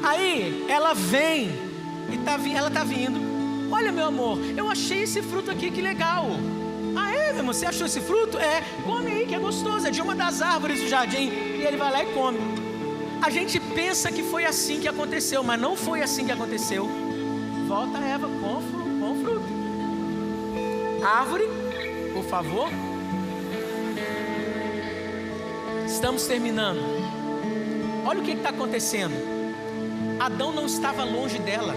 Aí ela vem e ela tá vindo. Olha, meu amor, eu achei esse fruto aqui, que legal. Ah, meu irmão, você achou esse fruto? Come aí que é gostoso, é de uma das árvores do jardim. E ele vai lá e come. A gente pensa que foi assim que aconteceu, mas não foi assim que aconteceu. Volta a Eva com o fruto. Árvore, por favor. Estamos terminando. Olha o que está acontecendo. Adão não estava longe dela.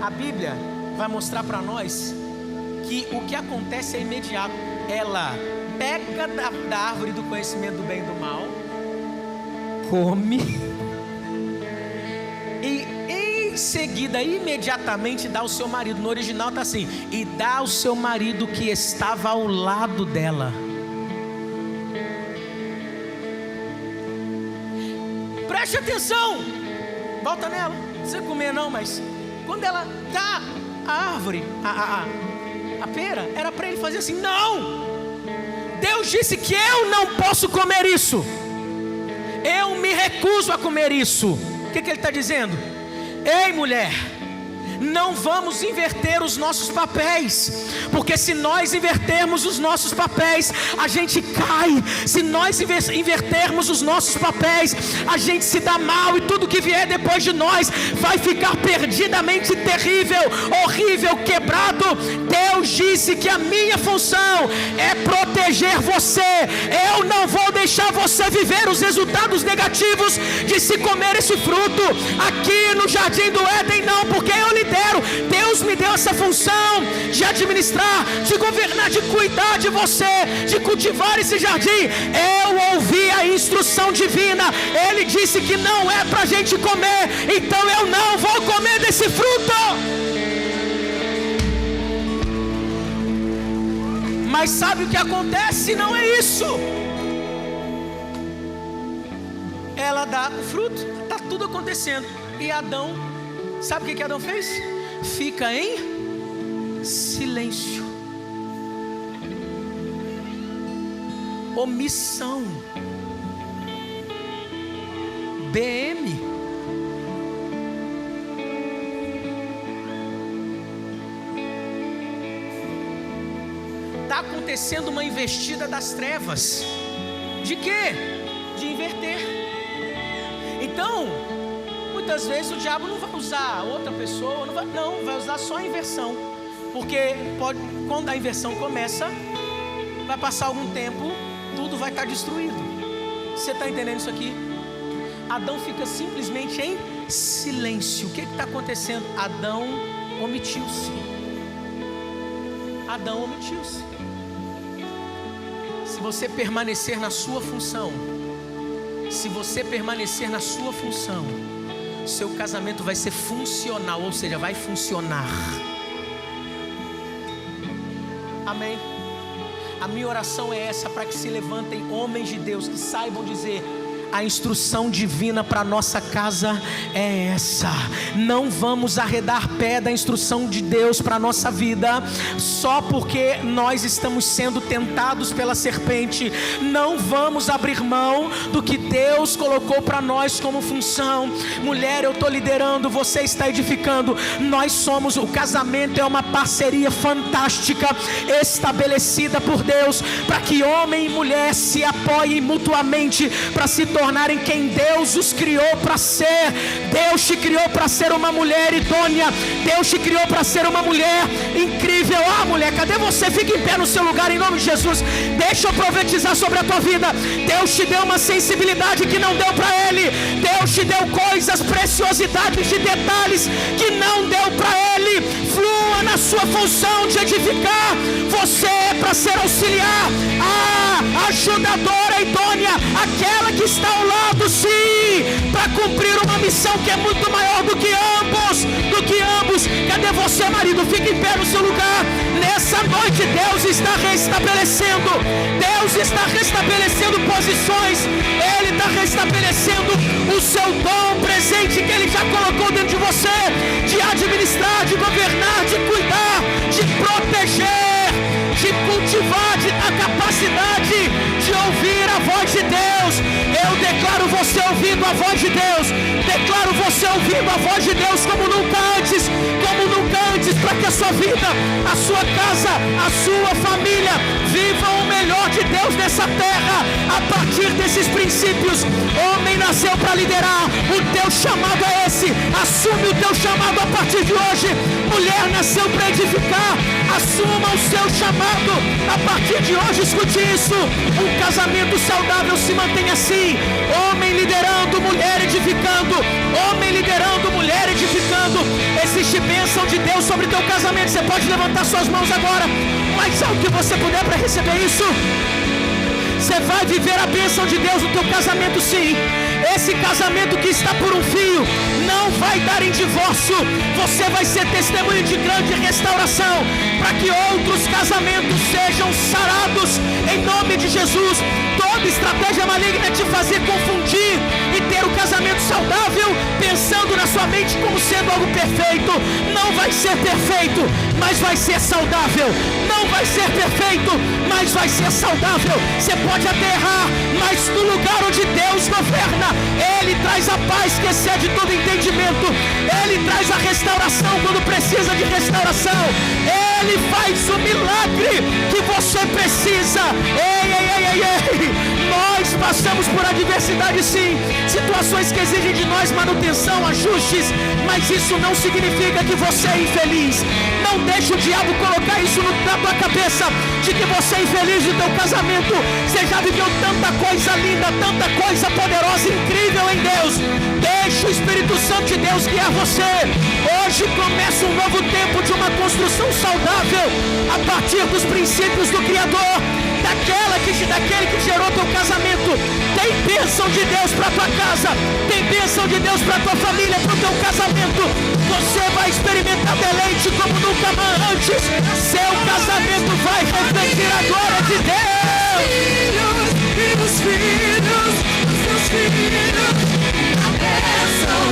A Bíblia vai mostrar para nós que o que acontece é imediato. Ela pega da árvore do conhecimento do bem e do mal, come, e em seguida, imediatamente dá ao seu marido. No original está assim: e dá ao seu marido que estava ao lado dela. Preste atenção, volta nela, não precisa comer não, mas quando ela dá a árvore, a pera, era para ele fazer assim: não, Deus disse que eu não posso comer isso, eu me recuso a comer isso. O que ele está dizendo? Ei, mulher, não vamos inverter os nossos papéis, porque se nós invertermos os nossos papéis, a gente cai. Se nós invertermos os nossos papéis, a gente se dá mal, e tudo que vier depois de nós vai ficar perdidamente terrível, horrível, quebrado. Deus disse que a minha função é proteger você. Eu não vou deixar você viver os resultados negativos de se comer esse fruto aqui no Jardim do Éden, não, porque eu lidero. Deus me deu essa função de administrar, de governar, de cuidar de você, de cultivar esse jardim. Eu ouvi a instrução divina. Ele disse que não é pra gente comer, então eu não vou comer desse fruto. Mas sabe o que acontece? Não é isso. Ela dá o fruto, está tudo acontecendo, e Adão, sabe o que Adão fez? Fica em silêncio, omissão, BM. Está acontecendo uma investida das trevas. De quê? De inverter. muitas vezes o diabo não vai usar outra pessoa, vai usar só a inversão. Porque quando a inversão começa, vai passar algum tempo, tudo vai estar destruído. Você está entendendo isso aqui? Adão fica simplesmente em silêncio. O que está acontecendo? Adão omitiu-se. Adão omitiu-se. Se você permanecer na sua função, seu casamento vai ser funcional, ou seja, vai funcionar. Amém? A minha oração é essa, para que se levantem homens de Deus que saibam dizer: a instrução divina para nossa casa é essa. Não vamos arredar pé da instrução de Deus para nossa vida só porque nós estamos sendo tentados pela serpente. Não vamos abrir mão do que Deus colocou para nós como função. Mulher, eu estou liderando, você está edificando. O casamento é uma parceria fantástica estabelecida por Deus, para que homem e mulher se apoiem mutuamente para se tornarem quem Deus os criou para ser. Deus te criou para ser uma mulher idônea. Deus te criou para ser uma mulher incrível. Mulher, cadê você? Fica em pé no seu lugar em nome de Jesus. Deixa eu profetizar sobre a tua vida. Deus te deu uma sensibilidade que não deu para ele. Deus te deu coisas, preciosidades de detalhes que não deu para ele. Flua na sua função de edificar. Você é para ser auxiliar, a ajudadora idônea, aquela que está ao lado, sim, para cumprir uma missão que é muito maior do que ambos. Cadê você, marido? Fique em pé no seu lugar. Nessa noite Deus está restabelecendo posições. Ele está restabelecendo o seu dom presente que ele já colocou dentro de você, de administrar, de governar, de cuidar, de proteger, de cultivar, a capacidade de ouvir a voz de Deus. Eu declaro você ouvindo a voz de Deus. Declaro você ouvindo a voz de Deus como nunca antes, para que a sua vida, a sua casa, a sua família vivam o melhor de Deus nessa terra, a partir desses princípios. Homem nasceu para liderar, o teu chamado é esse. Assume o teu chamado a partir de hoje. Mulher nasceu para edificar, assuma o seu chamado a partir de hoje. Escute isso: um casamento saudável se mantém assim: homem liderando, mulher edificando. Homem liderando, mulher edificando. Existe bênção de Deus sobre teu casamento. Você pode levantar suas mãos agora, mais alto que você puder, para receber isso. Você vai viver a bênção de Deus no teu casamento, sim. Esse casamento que está por um fio não vai dar em divórcio. Você vai ser testemunho de grande restauração, para que outros casamentos sejam sarados em nome de Jesus. Toda estratégia maligna é te fazer confundir e ter o casamento saudável, pensando na sua mente como sendo algo perfeito. Não vai ser perfeito, mas vai ser saudável. Não vai ser perfeito, mas vai ser saudável. Você pode até errar, mas no lugar onde Deus governa, Ele traz a paz que excede todo entendimento. Ele traz a restauração quando precisa de restauração. Ele faz o milagre que você precisa. Nós passamos por adversidade, sim, situações que exigem de nós manutenção, ajustes, mas isso não significa que você é infeliz. Não deixe o diabo colocar isso na tua cabeça, de que você é infeliz no teu casamento. Você já viveu tanta coisa linda, tanta coisa poderosa, incrível em Deus. Deixe o Espírito Santo de Deus guiar você. Hoje começa um novo tempo de uma construção saudável, a partir dos princípios do Criador, daquele que gerou teu casamento. Tem bênção de Deus para tua casa, tem bênção de Deus para tua família, para o teu casamento. Você vai experimentar deleite como nunca antes. Seu casamento vai refletir a glória de Deus. Filhos, e os filhos, os teus filhos, a bênção